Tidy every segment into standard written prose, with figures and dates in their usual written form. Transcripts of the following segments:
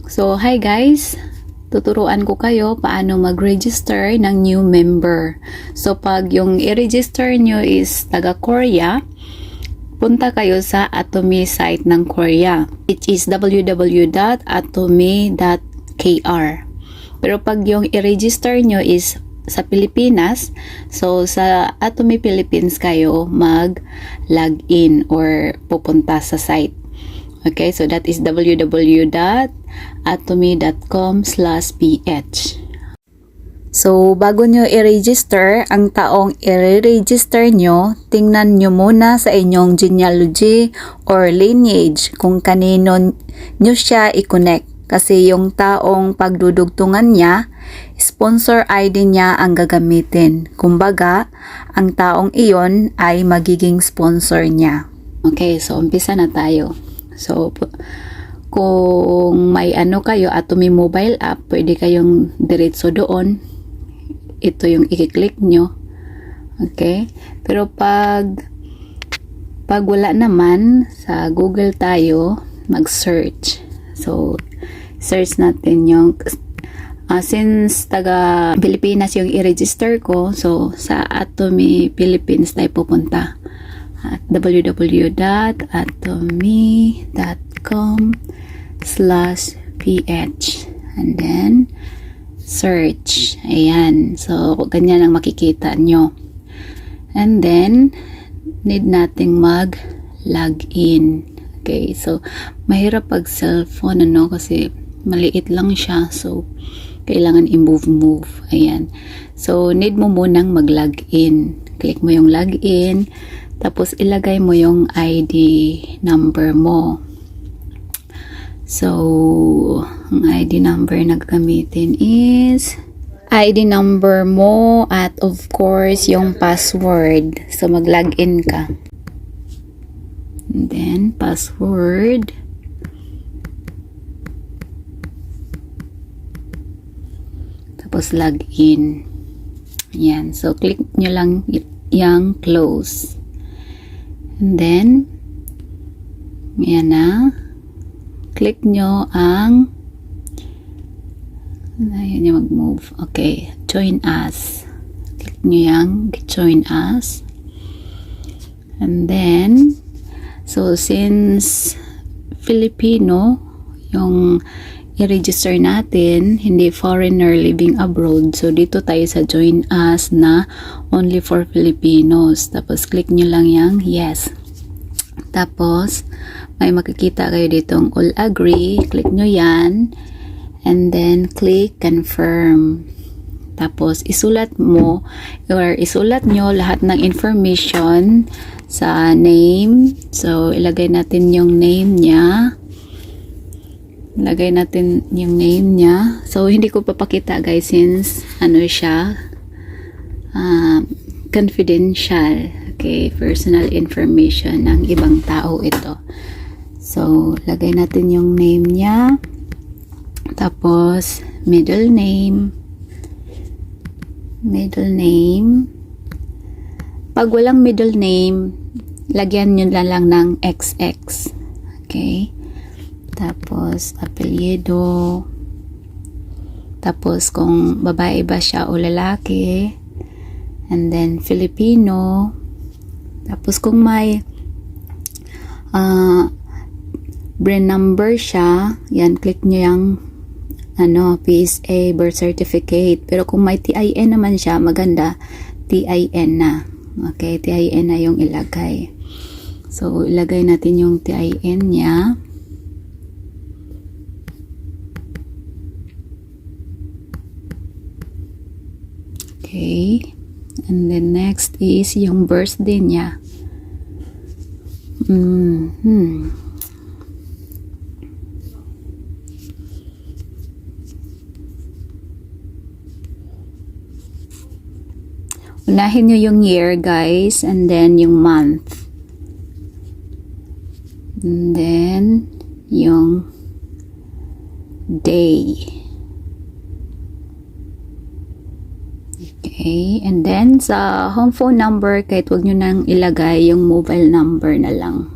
So, hi guys! Tuturuan ko kayo paano mag-register ng new member. So, pag yung i-register nyo is taga-Korea, punta kayo sa Atomy site ng Korea, which is www.atomy.kr. Pero pag yung i-register nyo is sa Pilipinas, so sa Atomy Philippines kayo mag-login or pupunta sa site. Okay, so that is www.atomy.com/ph. So, bago nyo i-register, ang taong i-register nyo, tingnan nyo muna sa inyong genealogy or lineage kung kanino nyo siya i-connect. Kasi yung taong pagdudugtungan niya, sponsor ID niya ang gagamitin. Kumbaga, ang taong iyon ay magiging sponsor niya. Okay, so umpisa na tayo. So, kung may kayo, Atomy mobile app, pwede kayong diretso doon. Ito yung i-click nyo. Okay? Pero pag wala naman, sa Google tayo, mag-search. So, search natin yung, since taga Pilipinas yung i-register ko, so sa Atomy Philippines tayo pupunta. At www.atomy.com/ph and then search. Ayan. So, ganyan ang makikita nyo. And then, need nating mag-login. Okay. So, mahirap pag cellphone, kasi maliit lang siya. So, kailangan i-move. Ayan. So, need mo munang mag-login. Click mo yung login. Tapos, ilagay mo yung ID number mo. So, ang ID number na gagamitin is ID number mo at of course, yung password. So, mag-login ka. And then, password. Tapos, login. Ayan. So, click nyo lang yung close. And then, ayan na. Click nyo ang, ayan nyo mag-move. Okay, join us. Click nyo yung join us. And then, so since Filipino, yung i-register natin, hindi foreigner living abroad. So, dito tayo sa join us na only for Filipinos. Tapos, click nyo lang yung yes. Tapos, may makikita kayo ditong all agree. Click nyo yan. And then, click confirm. Tapos, isulat mo or isulat nyo lahat ng information sa name. So, ilagay natin yung name niya. Lagay natin yung name niya. So, hindi ko papakita guys since siya confidential. Okay, personal information ng ibang tao ito. So, lagay natin yung name niya. Tapos, middle name. Middle name. Pag walang middle name, lagyan nyo lang ng XX. Okay. Tapos, apelyido. Tapos, kung babae ba siya o lalaki. And then, Filipino. Tapos, kung may brand number siya, yan, click nyo yung PSA, birth certificate. Pero kung may TIN naman siya, maganda, TIN na. Okay, TIN na yung ilagay. So, ilagay natin yung TIN niya. Okay. And then next is yung birthday niya. Unahin nyo yung year guys and then yung month. And then yung day. Okay, and then sa home phone number, kahit wag nyo nang ilagay yung mobile number na lang.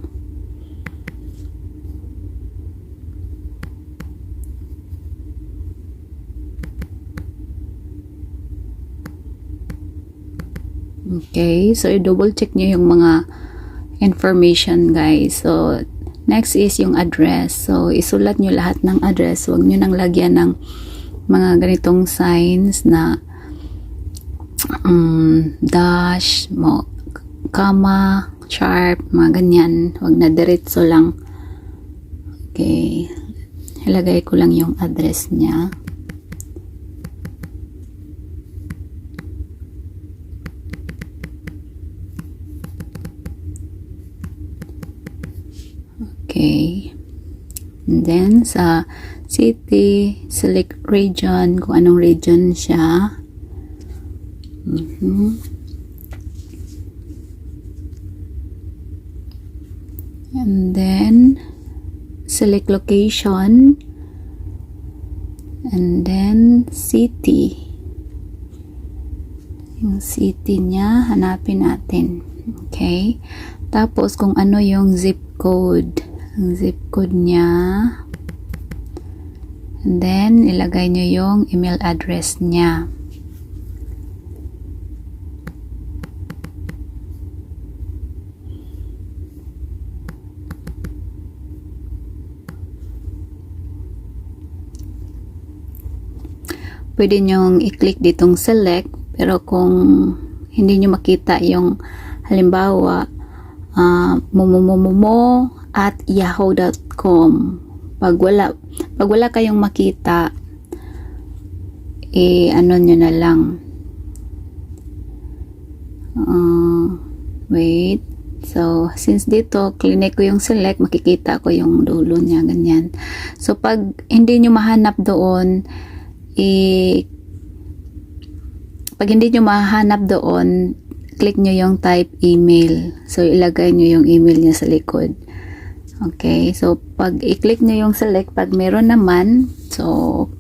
Okay, so i-double check nyo yung mga information guys. So next is yung address. So isulat nyo lahat ng address. Huwag nyo nang lagyan ng mga ganitong signs na dash, comma, sharp, mga ganyan. Huwag na diretso lang. Okay, ilagay ko lang yung address niya. Okay. And then, sa city, select region, kung anong region siya. And then, select location. And then, city. Yung city niya, hanapin natin. Okay. Tapos, kung ano yung zip code. Ang zip code niya. And then, ilagay nyo yung email address niya. Pwede nyong i-click ditong select, pero kung hindi nyo makita yung halimbawa, momomomo@yahoo.com. Pag wala kayong makita, ano nyo na lang. Wait. So, since dito, klinik ko yung select, makikita ko yung dulo niya, ganyan. So, pag hindi nyo mahanap doon, pag hindi nyo mahanap doon, click nyo yung type email. So, ilagay nyo yung email niya sa likod. Okay. So, pag i-click nyo yung select, pag meron naman, so,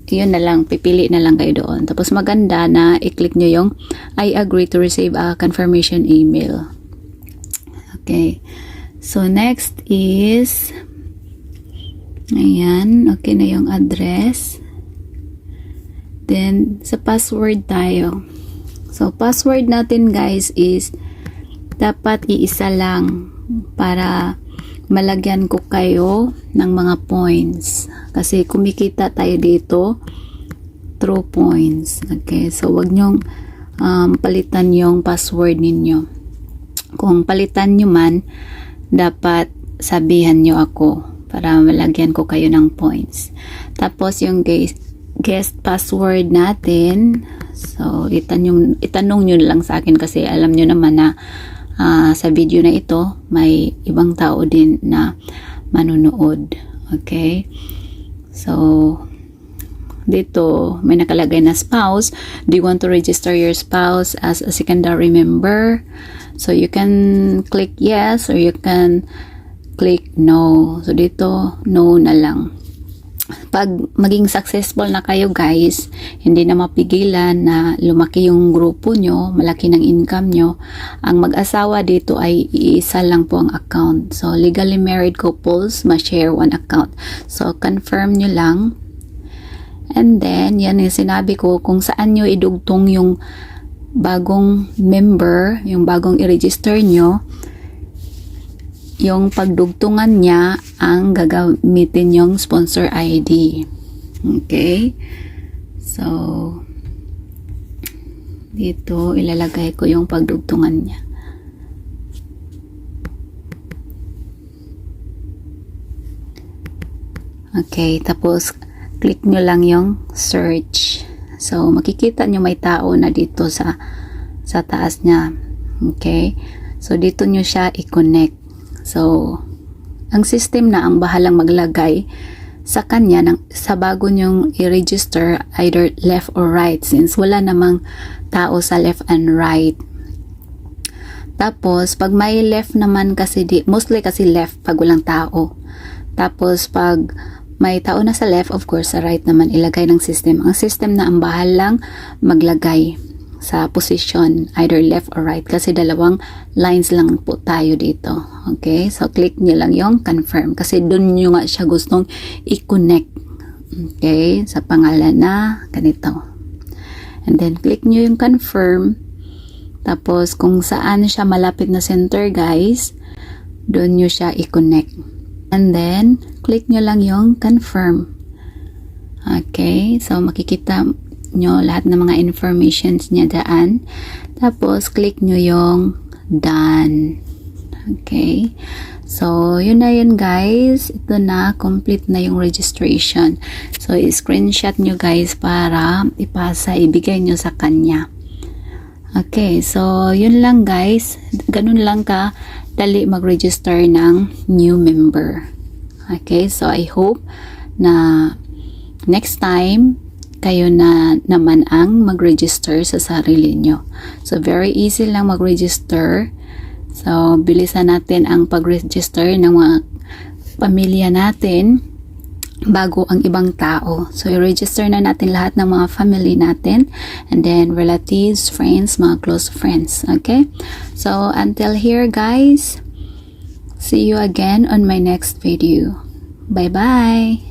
yun na lang, pipili na lang kayo doon. Tapos, maganda na i-click nyo yung I agree to receive a confirmation email. Okay. So, next is, ayan, okay na yung address. Then, sa password tayo. So, password natin guys is dapat iisa lang para malagyan ko kayo ng mga points. Kasi kumikita tayo dito through points. Okay, so wag nyong palitan yung password ninyo. Kung palitan nyo man, dapat sabihan nyo ako para malagyan ko kayo ng points. Tapos yung guest password natin, so itanong nyo lang sa akin kasi alam nyo naman na sa video na ito may ibang tao din na manunood. Okay, so dito may nakalagay na spouse. Do you want to register your spouse as a secondary member? So you can click yes or you can click no. So dito no na lang. Pag maging successful na kayo guys, hindi na mapigilan na lumaki yung grupo nyo, malaki ng income nyo, ang mag-asawa dito ay iisa lang po ang account. So legally married couples must share one account. So confirm nyo lang. And then, yan yung sinabi ko, kung saan nyo idugtong yung bagong member, yung bagong i-register nyo, yung pagdugtungan niya ang gagamitin yung sponsor ID. Okay? So, dito ilalagay ko yung pagdugtungan niya. Okay, tapos click nyo lang yung search. So, makikita nyo may tao na dito sa taas niya. Okay? So, dito nyo siya i-connect. So, ang system na ang bahalang maglagay sa kanya sa bago nyong i-register either left or right since wala namang tao sa left and right. Tapos, pag may left naman kasi, mostly kasi left pag walang tao. Tapos, pag may tao na sa left, of course, sa right naman ilagay ng system. Ang system na ang bahalang maglagay sa position, either left or right. Kasi dalawang lines lang po tayo dito. Okay? So, click nyo lang yung confirm. Kasi dun nyo nga siya gustong i-connect. Okay? Sa pangalan na ganito. And then, click nyo yung confirm. Tapos, kung saan siya malapit na center, guys, doon nyo siya i-connect. And then, click nyo lang yung confirm. Okay, so makikita nyo lahat ng mga informations niya daan. Tapos, click nyo yung done. Okay, so yun na yun guys. Ito na, complete na yung registration. So, i-screenshot nyo guys para ipasa, ibigay nyo sa kanya. Okay, so yun lang guys. Ganun lang ka dali mag-register ng new member. Okay, so I hope na next time kayo na naman ang mag-register sa sarili nyo. So very easy lang mag-register. So bilisan natin ang pag-register ng mga pamilya natin bago ang ibang tao. So, i-register na natin lahat ng mga family natin and then relatives, friends, mga close friends. Okay? So, until here guys, see you again on my next video. Bye-bye!